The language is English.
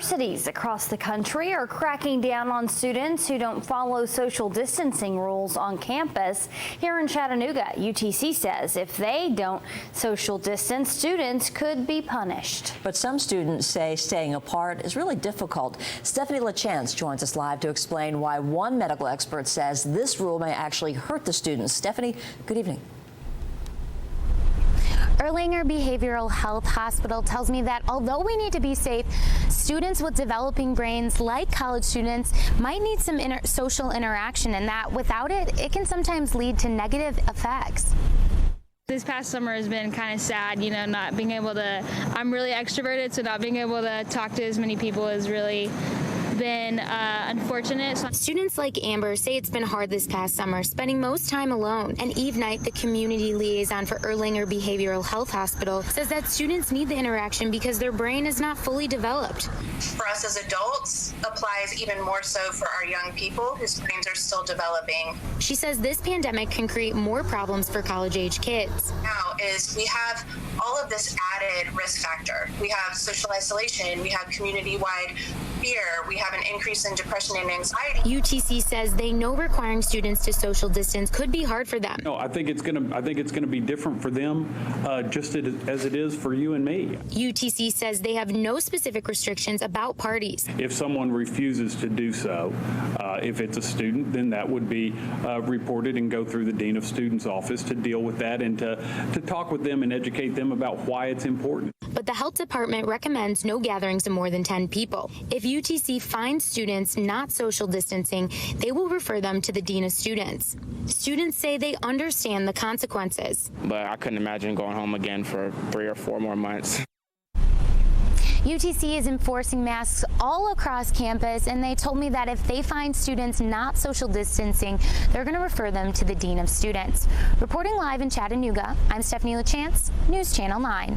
Universities across the country are cracking down on students who don't follow social distancing rules on campus. Here in Chattanooga, UTC says if they don't social distance, students could be punished. But some students say staying apart is really difficult. Stephanie LaChance joins us live to explain why one medical expert says this rule may actually hurt the students. Stephanie, good evening. ERLANGER Behavioral Health Hospital tells me that although we need to be safe, students with developing brains, like college students, might need some social interaction, and that without it, it can sometimes lead to negative effects. This past summer has been kind of sad, not being able to, I'm really extroverted, so not being able to talk to as many people has really been unfortunate. Students like Amber say it's been hard this past summer, spending most time alone. And Eve Knight, the community liaison for ERLANGER Behavioral Health Hospital, says that students need the interaction because their brain is not fully developed. For us as adults, applies even more so for our young people whose brains are still developing. She says this pandemic can create more problems for college-age kids. Now is we have all of this added risk factor. We have social isolation, we have community-wide fear, we have an increase in depression and anxiety. UTC says they know requiring students to social distance could be hard for them. No, I think it's gonna be different for them, just as it is for you and me. UTC says they have no specific restrictions about parties. If someone refuses to do so, if it's a student, then that would be reported and go through the Dean of Students office to deal with that and to talk with them and educate them about why it's important. But the health department recommends no gatherings of more than 10 people. If UTC finds students not social distancing, they will refer them to the Dean of Students. Students say they understand the consequences. But I couldn't imagine going home again for 3 or 4 more months. UTC is enforcing masks all across campus, and they told me that if they find students not social distancing, they're going to refer them to the Dean of Students. Reporting live in Chattanooga, I'm Stephanie LaChance, News Channel 9.